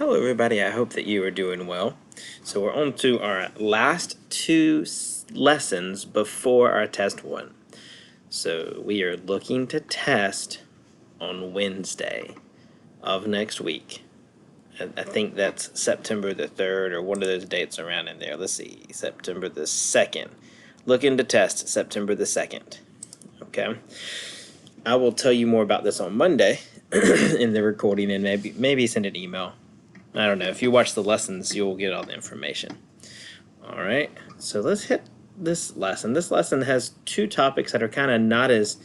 Hello everybody, I hope that you are doing well. So we're on to our last two lessons before our test one. So we are looking to test on Wednesday of next week. I think that's September the 3rd or one of those dates around in there. Let's see, September the 2nd. Looking to test September the 2nd. Okay. I will tell you more about this on Monday in the recording and maybe send an email. I don't know. If you watch the lessons, you'll get all the information. All right. So let's hit this lesson. This lesson has two topics that are kind of not as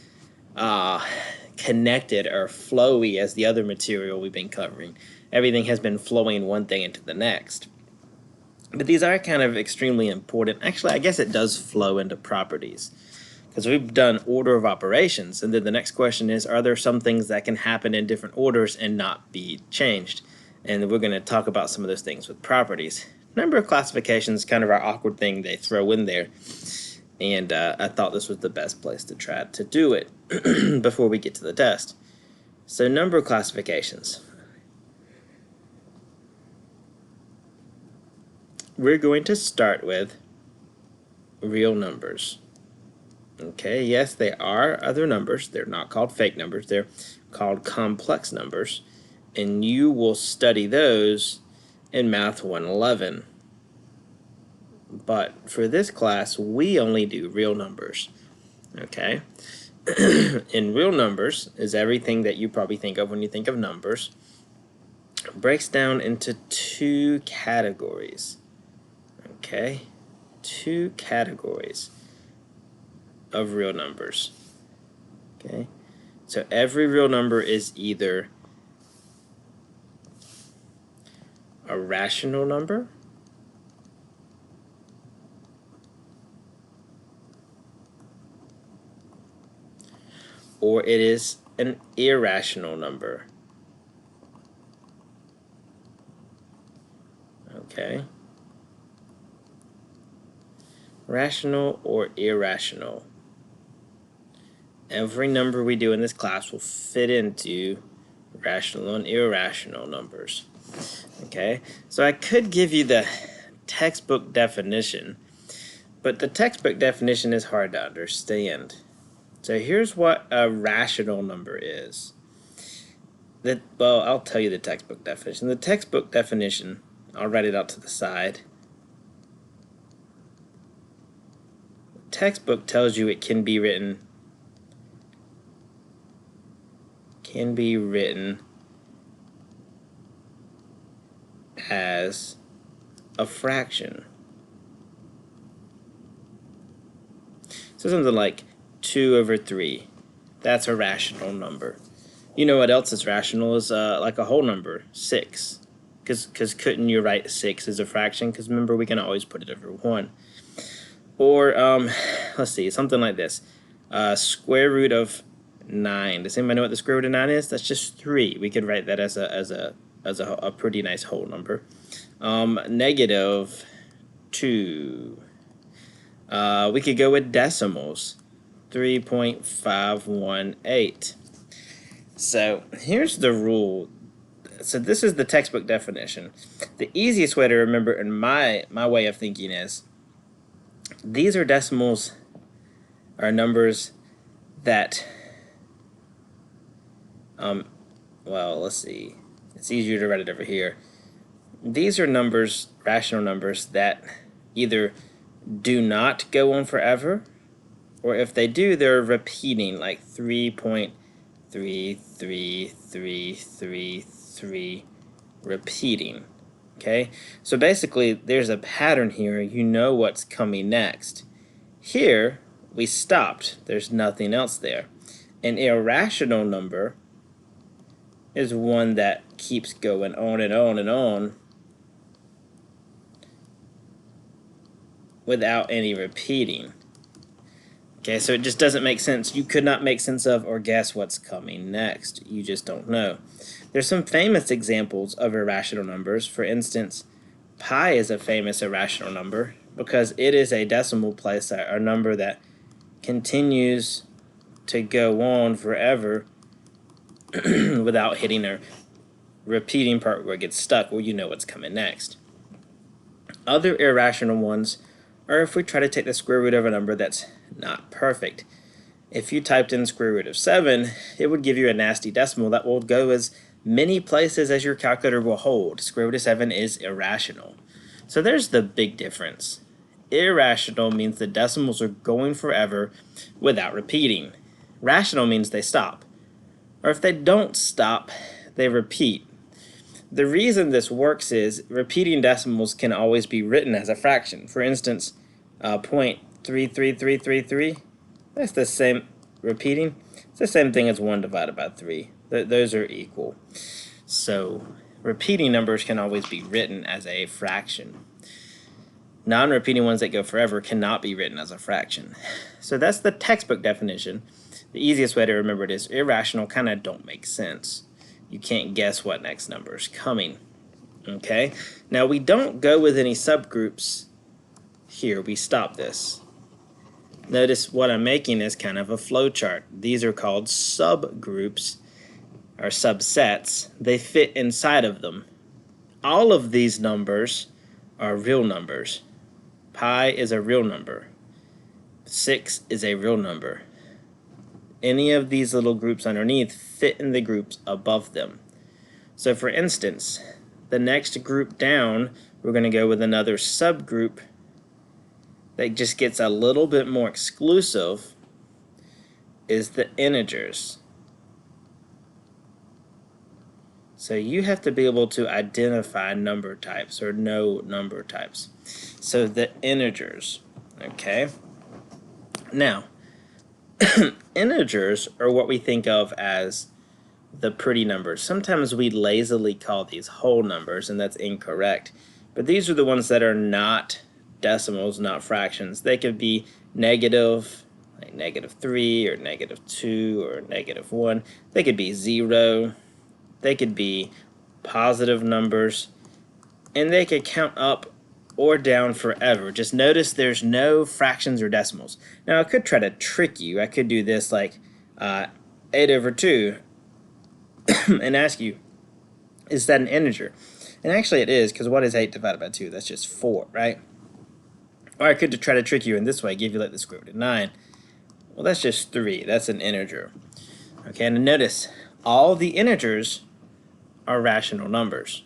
connected or flowy as the other material we've been covering. Everything has been flowing one thing into the next. But these are kind of extremely important. Actually, I guess it does flow into properties, because we've done order of operations, and then the next question is, are there some things that can happen in different orders and not be changed? And we're going to talk about some of those things with properties. Number of classifications, kind of our awkward thing they throw in there, and I thought this was the best place to try to do it before we get to the test. So number of classifications. We're going to start with real numbers. Okay, yes, there are other numbers. They're not called fake numbers. They're called complex numbers. And you will study those in Math 111. But for this class, we only do real numbers. Okay? In real numbers is everything that you probably think of when you think of numbers. It breaks down into two categories. Okay? Two categories of real numbers. Okay? So every real number is either a rational number or it is an irrational number. Okay? Rational or irrational. Every number we do in this class will fit into rational and irrational numbers. Okay, so I could give you the textbook definition, but the textbook definition is hard to understand. So here's what a rational number is. Well, I'll tell you the textbook definition. The textbook definition, I'll write it out to the side. The textbook tells you it can be written as a fraction. So something like 2 over 3. That's a rational number. You know what else is rational is like a whole number, 6. Because couldn't you write 6 as a fraction? Because remember, we can always put it over 1. Or, let's see, something like this. Square root of 9. Does anybody know what the square root of 9 is? That's just 3. We could write that as a pretty nice whole number. Negative 2. We could go with decimals. 3.518. So here's the rule. So this is the textbook definition. The easiest way to remember in my way of thinking is these are decimals, are numbers that well, let's see. It's easier to write it over here. These are numbers, rational numbers, that either do not go on forever, or if they do, they're repeating, like 3.33333 repeating. Okay? So basically, there's a pattern here. You know what's coming next. Here, we stopped. There's nothing else there. An irrational number is one that keeps going on and on and on without any repeating. Okay, so it just doesn't make sense. You could not make sense of or guess what's coming next. You just don't know. There's some famous examples of irrational numbers. For instance, pi is a famous irrational number because it is a decimal place, a number that continues to go on forever without hitting repeating part where it gets stuck, well, you know what's coming next. Other irrational ones are if we try to take the square root of a number that's not perfect. If you typed in square root of 7, it would give you a nasty decimal that will go as many places as your calculator will hold. Square root of 7 is irrational. So there's the big difference. Irrational means the decimals are going forever without repeating. Rational means they stop. Or if they don't stop, they repeat. The reason this works is repeating decimals can always be written as a fraction. For instance, 0.33333, that's the same, repeating, it's the same thing as 1 divided by 3. Those are equal. So repeating numbers can always be written as a fraction. Non-repeating ones that go forever cannot be written as a fraction. So that's the textbook definition. The easiest way to remember it is irrational kind of don't make sense. You can't guess what next number is coming. Okay? Now we don't go with any subgroups here. We stop this. Notice what I'm making is kind of a flow chart. These are called subgroups or subsets. They fit inside of them. All of these numbers are real numbers. Pi is a real number. 6 is a real number. Any of these little groups underneath fit in the groups above them. So for instance, the next group down, we're going to go with another subgroup that just gets a little bit more exclusive, is the integers. So you have to be able to identify number types or know number types. So the integers, okay? Now, integers are what we think of as the pretty numbers. Sometimes we lazily call these whole numbers, and that's incorrect. But these are the ones that are not decimals, not fractions. They could be negative, like -3 or -2 or -1. They could be 0. They could be positive numbers. And they could count up or down forever. Just notice there's no fractions or decimals. Now I could try to trick you. I could do this like 8/2 and ask you, is that an integer? And actually it is, because what is 8 divided by 2? That's just 4, right? Or I could try to trick you in this way, give you like the square root of 9. Well, that's just 3. That's an integer. Okay, and notice all the integers are rational numbers.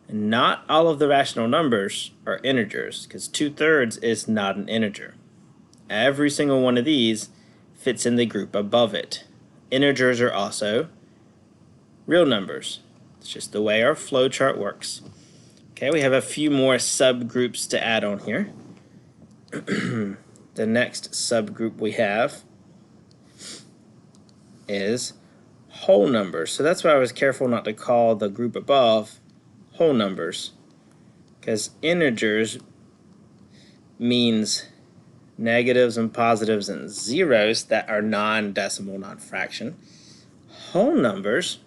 Not all of the rational numbers are integers, because 2/3 is not an integer. Every single one of these fits in the group above it. Integers are also real numbers. It's just the way our flow chart works. Okay, we have a few more subgroups to add on here. The next subgroup we have is whole numbers. So that's why I was careful not to call the group above whole numbers, because integers means negatives and positives and zeros that are non-decimal, non-fraction. Whole numbers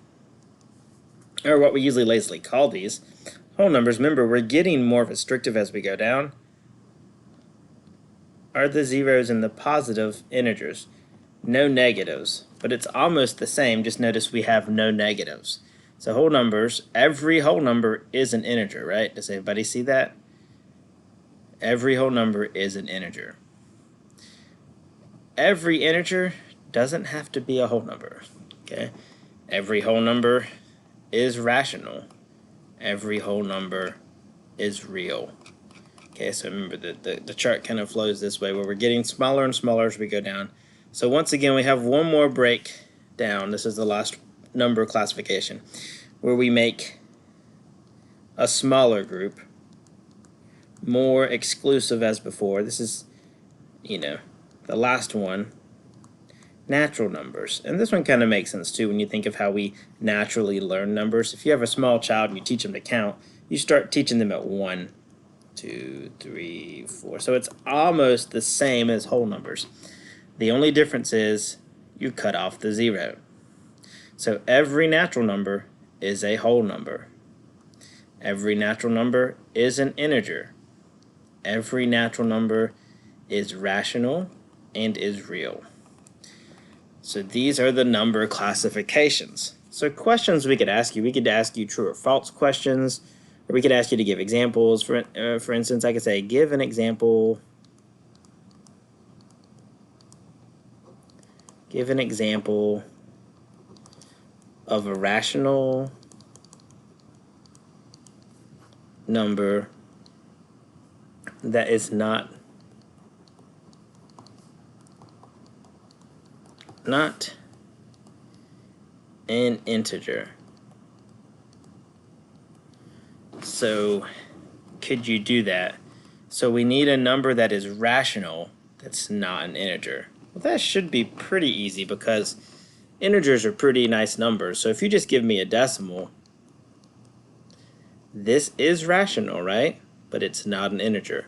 are what we usually lazily call these. Whole numbers, remember, we're getting more restrictive as we go down, are the zeros and the positive integers. No negatives, but it's almost the same, just notice we have no negatives. So whole numbers, every whole number is an integer, right? Does everybody see that? Every whole number is an integer. Every integer doesn't have to be a whole number, okay? Every whole number is rational. Every whole number is real. Okay, so remember the chart kind of flows this way, where we're getting smaller and smaller as we go down. So once again, we have one more break down. This is the last number classification, where we make a smaller group more exclusive as before. This is, the last one, natural numbers. And this one kind of makes sense too when you think of how we naturally learn numbers. If you have a small child and you teach them to count, you start teaching them at 1, 2, 3, 4. So it's almost the same as whole numbers. The only difference is you cut off the 0. So every natural number is a whole number. Every natural number is an integer. Every natural number is rational and is real. So these are the number classifications. So questions we could ask you true or false questions, or we could ask you to give examples. For instance, I could say, give an example. Give an example of a rational number that is not an integer. So could you do that? So we need a number that is rational that's not an integer. Well, that should be pretty easy because integers are pretty nice numbers. So if you just give me a decimal, this is rational, right? But it's not an integer.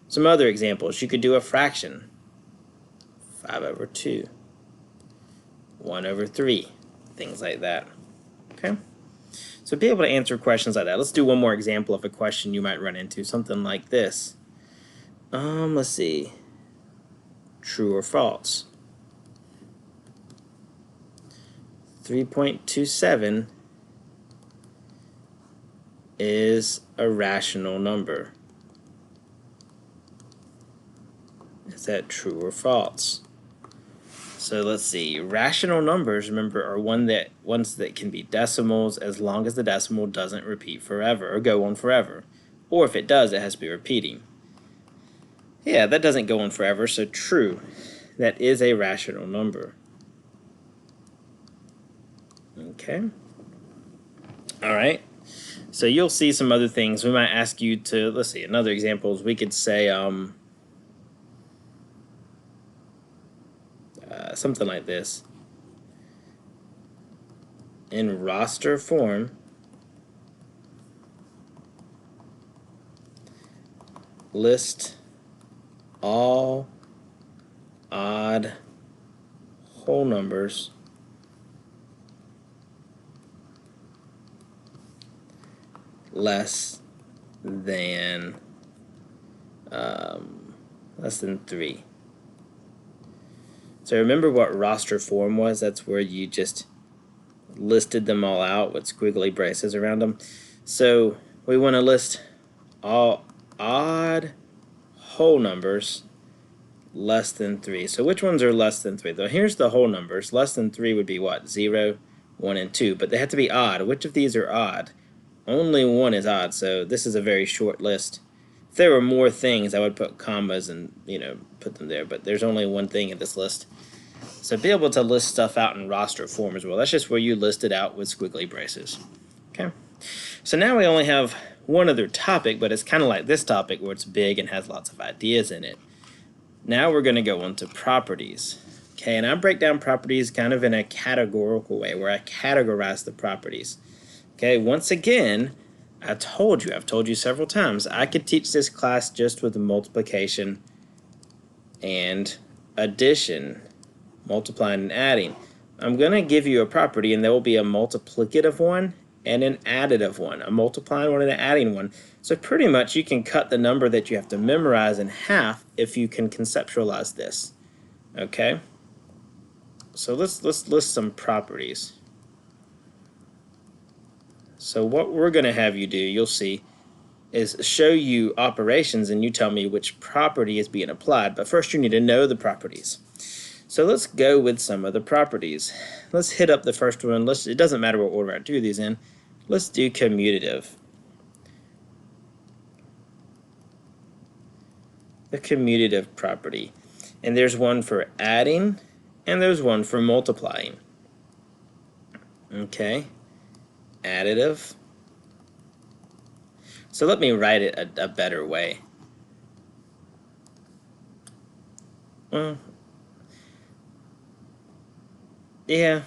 Some other examples, you could do a fraction. 5/2, 1/3, things like that. Okay? So be able to answer questions like that. Let's do one more example of a question you might run into, something like this. Let's see. True or false? 3.27 is a rational number. Is that true or false? So let's see. Rational numbers, remember, are ones that can be decimals as long as the decimal doesn't repeat forever or go on forever. Or if it does, it has to be repeating. Yeah, that doesn't go on forever, so true. That is a rational number. Okay. All right. So you'll see some other things. We might ask you to, let's see, another example is we could say something like this. In roster form, list all odd whole numbers less than 3. So remember what roster form was? That's where you just listed them all out with squiggly braces around them. So we want to list all odd whole numbers less than 3. So which ones are less than 3? Though here's the whole numbers. Less than 3 would be what? 0, 1, and 2. But they have to be odd. Which of these are odd? Only 1 is odd, so this is a very short list. If there were more things, I would put commas and, put them there, but there's only one thing in this list. So be able to list stuff out in roster form as well. That's just where you list it out with squiggly braces. Okay. So now we only have one other topic, but it's kind of like this topic where it's big and has lots of ideas in it. Now we're going to go on to properties. Okay, and I break down properties kind of in a categorical way where I categorize the properties. Okay, once again, I've told you several times, I could teach this class just with multiplication and addition, multiplying and adding. I'm going to give you a property, and there will be a multiplicative one and an additive one, a multiplying one and an adding one. So pretty much you can cut the number that you have to memorize in half if you can conceptualize this. Okay? So let's list some properties. So what we're going to have you do, you'll see, is show you operations and you tell me which property is being applied. But first you need to know the properties. So let's go with some of the properties. Let's hit up the first one. It doesn't matter what order I do these in. Let's do commutative. The commutative property. And there's one for adding and there's one for multiplying. Okay. Additive. So let me write it a better way. Yeah.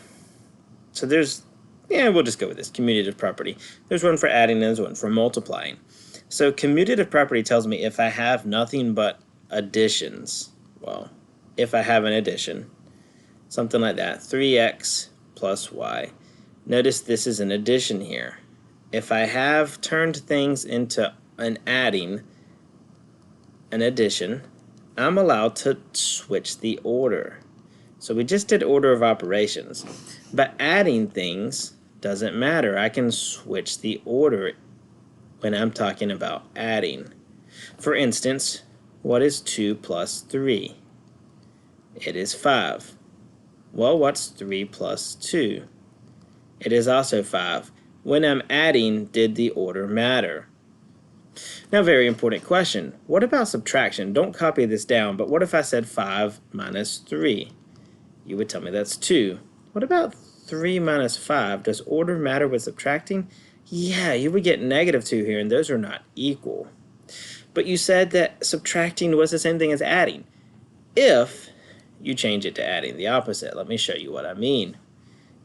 So we'll just go with this, commutative property. There's one for adding and there's one for multiplying. So commutative property tells me if I have nothing but additions, well, if I have an addition, something like that, 3x plus y. Notice this is an addition here. If I have turned things into an adding, an addition, I'm allowed to switch the order. So we just did order of operations. But adding things, Doesn't matter. I can switch the order when I'm talking about adding. For instance, what is 2 plus 3? It is 5. Well, what's 3 plus 2? It is also 5. When I'm adding, did the order matter? Now, very important question. What about subtraction? Don't copy this down, but what if I said 5 minus 3? You would tell me that's 2. What about 3 minus 5? Does order matter with subtracting? Yeah, you would get negative 2 here, and those are not equal. But you said that subtracting was the same thing as adding. If you change it to adding the opposite, let me show you what I mean.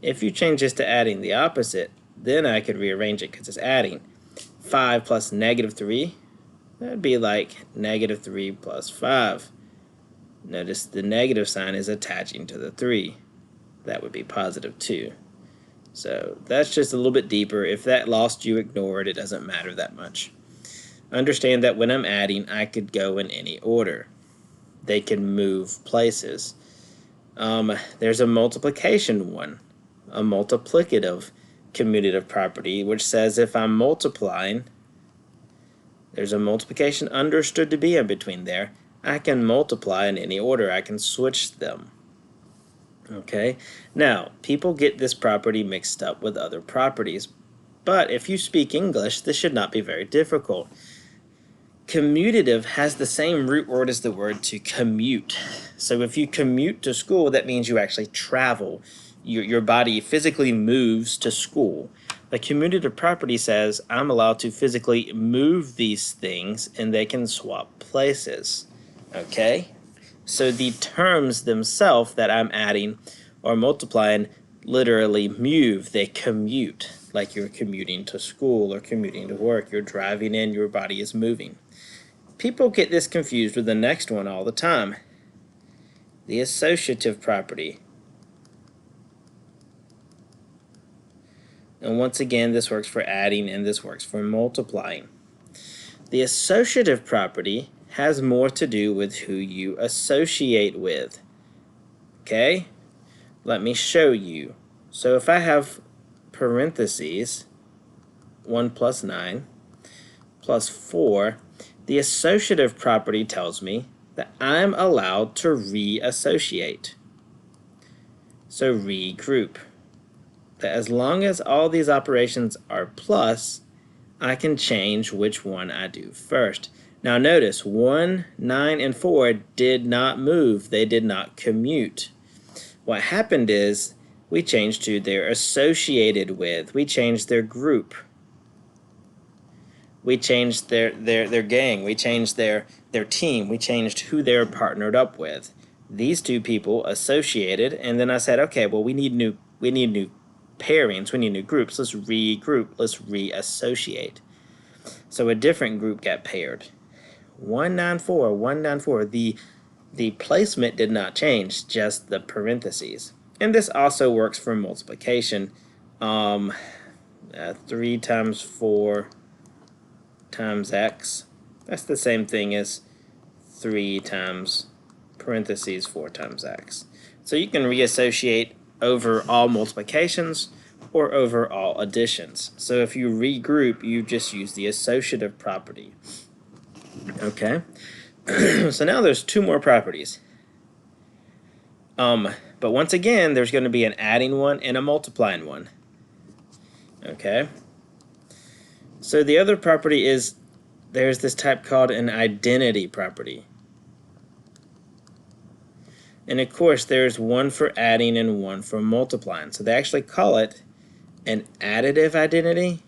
If you change this to adding the opposite, then I could rearrange it because it's adding. 5 plus negative 3, that would be like negative 3 plus 5. Notice the negative sign is attaching to the 3. That would be positive 2. So that's just a little bit deeper. If that lost you, ignore it. It doesn't matter that much. Understand that when I'm adding, I could go in any order. They can move places. There's a multiplication one, a multiplicative commutative property, which says if I'm multiplying, there's a multiplication understood to be in between there. I can multiply in any order. I can switch them. Okay, now people get this property mixed up with other properties, but if you speak English, this should not be very difficult. Commutative has the same root word as the word to commute. So if you commute to school, that means you actually travel. Your body physically moves to school. The commutative property says I'm allowed to physically move these things and they can swap places. Okay? So the terms themselves that I'm adding or multiplying literally move. They commute, like you're commuting to school or commuting to work. You're driving in, your body is moving. People get this confused with the next one all the time. The associative property. And once again, this works for adding and this works for multiplying. The associative property has more to do with who you associate with. Okay? Let me show you. So if I have parentheses, 1 plus 9 plus 4, the associative property tells me that I'm allowed to reassociate. So regroup. That as long as all these operations are plus, I can change which one I do first. Now notice 1, 9, and 4 did not move. They did not commute. What happened is we changed to they're associated with. We changed their group. We changed their gang. We changed their team. We changed who they're partnered up with. These two people associated, and then I said, okay, well, we need new pairings. We need new groups. Let's regroup. Let's reassociate. So a different group got paired. 194, 194. The placement did not change, just the parentheses. And this also works for multiplication. 3 times 4 times x. That's the same thing as 3 times parentheses 4 times x. So you can reassociate over all multiplications or over all additions. So if you regroup, you just use the associative property. Okay? So now there's 2 more properties. But once again, there's going to be an adding one and a multiplying one. Okay? So the other property is, there's this type called an identity property. And of course, there's one for adding and one for multiplying. So they actually call it an additive identity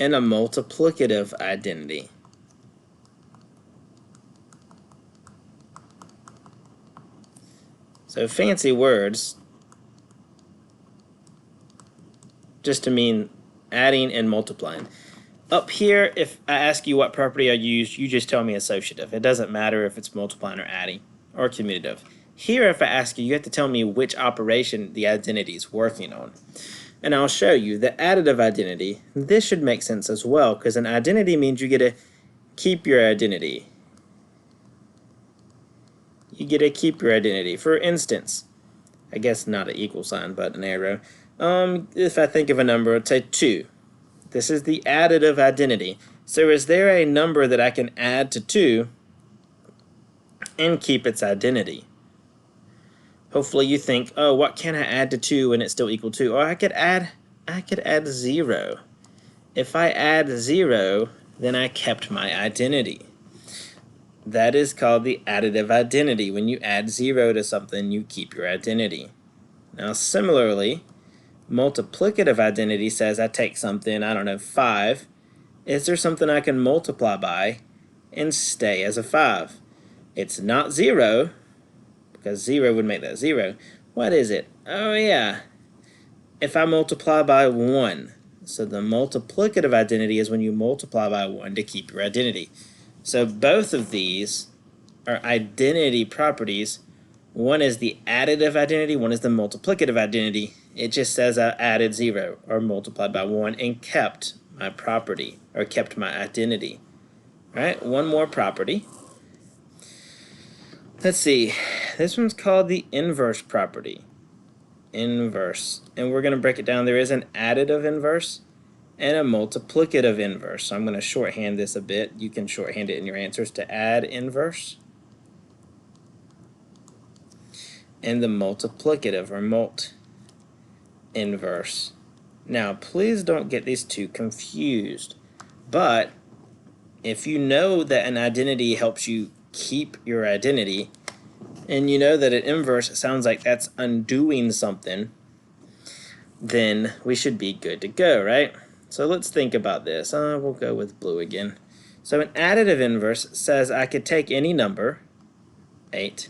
and a multiplicative identity. So fancy words just to mean adding and multiplying. Up here, if I ask you what property I used, you just tell me associative. It doesn't matter if it's multiplying or adding or commutative. Here, if I ask you, you have to tell me which operation the identity is working on. And I'll show you the additive identity. This should make sense as well, because an identity means you get to keep your identity. you get to keep your identity. For instance, I guess not an equal sign, but an arrow. If I think of a number, let's say 2. This is the additive identity. So is there a number that I can add to 2 and keep its identity? Hopefully you think, oh, what can I add to 2 and it's still equal to? Or I could add 0. If I add 0, then I kept my identity. That is called the additive identity. When you add 0 to something, you keep your identity. Now similarly, multiplicative identity says I take something, I don't know, 5. Is there something I can multiply by and stay as a 5? It's not 0, because 0 would make that 0. What is it? Oh yeah, if I multiply by 1. So the multiplicative identity is when you multiply by 1 to keep your identity. So both of these are identity properties. One is the additive identity, one is the multiplicative identity. It just says I added 0 or multiplied by 1 and kept my property or kept my identity. All right, one more property. Let's see, this one's called the inverse property. Inverse, and we're going to break it down. There is an additive inverse and a multiplicative inverse. So I'm going to shorthand this a bit. You can shorthand it in your answers to add inverse and the multiplicative or mult inverse. Now please don't get these two confused, but if you know that an identity helps you keep your identity, and you know that an inverse sounds like that's undoing something, then we should be good to go, right? So let's think about this. We'll go with blue again. So an additive inverse says I could take any number, 8,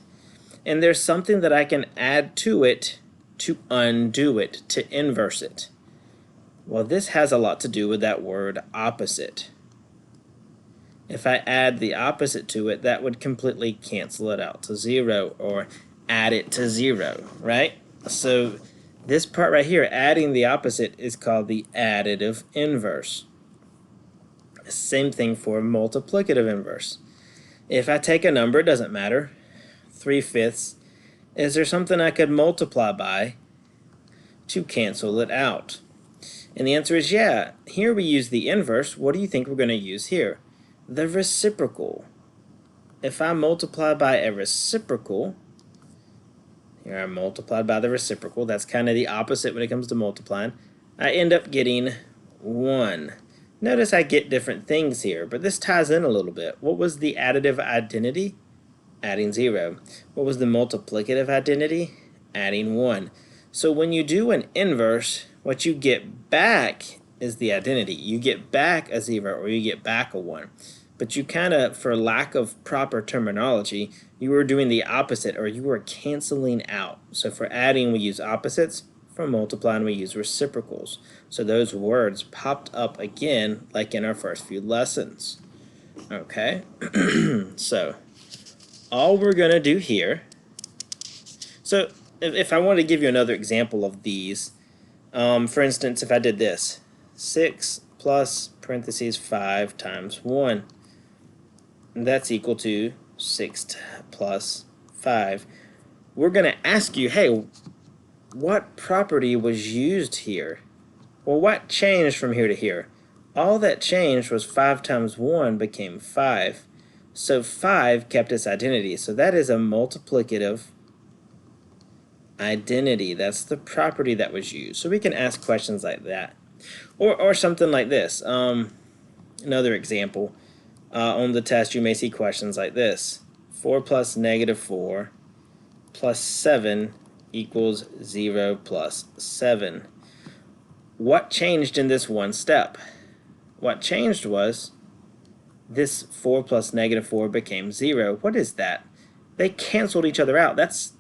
and there's something that I can add to it to undo it, to inverse it. Well, this has a lot to do with that word opposite. If I add the opposite to it, that would completely cancel it out to 0 or add it to 0, right? So this part right here, adding the opposite, is called the additive inverse. Same thing for multiplicative inverse. If I take a number, it doesn't matter, 3/5, is there something I could multiply by to cancel it out? And the answer is yeah. Here we use the inverse. What do you think we're going to use here? The reciprocal. If I multiply by a reciprocal, here I multiplied by the reciprocal, that's kind of the opposite when it comes to multiplying, I end up getting 1. Notice I get different things here, but this ties in a little bit. What was the additive identity? Adding 0. What was the multiplicative identity? Adding 1. So when you do an inverse, what you get back is the identity. You get back a 0 or you get back a 1. But you kind of, for lack of proper terminology, you were doing the opposite, or you were canceling out. So for adding, we use opposites. For multiplying, we use reciprocals. So those words popped up again, like in our first few lessons. Okay, so all we're going to do here, so if I wanted to give you another example of these, for instance, if I did this, 6 plus parentheses 5 times 1, that's equal to 6 plus 5. We're going to ask you, hey, what property was used here? Well, what changed from here to here? All that changed was 5 times 1 became 5. So 5 kept its identity. So that is a multiplicative identity. That's the property that was used. So we can ask questions like that. Or something like this. Another example. On the test, you may see questions like this. 4 plus negative 4 plus 7 equals 0 plus 7. What changed in this one step? What changed was this 4 plus negative 4 became 0. What is that? They canceled each other out. That's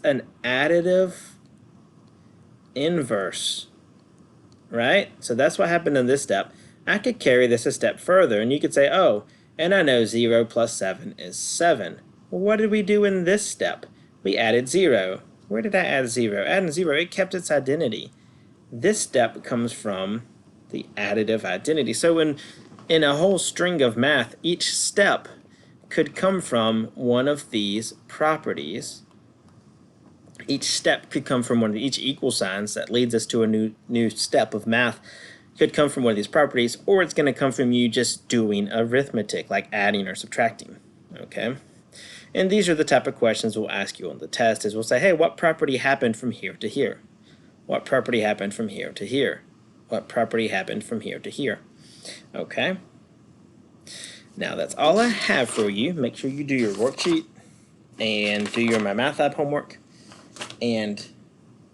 an additive inverse, right? So that's what happened in this step. I could carry this a step further, and you could say, oh, and I know 0 plus 7 is 7. Well, what did we do in this step? We added 0. Where did I add 0? Adding 0, it kept its identity. This step comes from the additive identity. So in a whole string of math, each step could come from one of these properties. Each step could come from one of each equal signs that leads us to a new step of math could come from one of these properties, or it's going to come from you just doing arithmetic, like adding or subtracting, okay? And these are the type of questions we'll ask you on the test, is we'll say, hey, what property happened from here to here? What property happened from here to here? What property happened from here to here? Okay? Now that's all I have for you. Make sure you do your worksheet and do your My Math Lab homework. And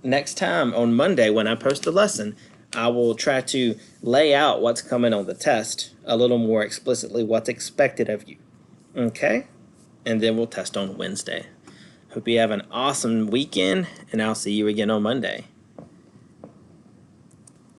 next time on Monday when I post the lesson, I will try to lay out what's coming on the test a little more explicitly, what's expected of you. Okay? And then we'll test on Wednesday. Hope you have an awesome weekend, and I'll see you again on Monday.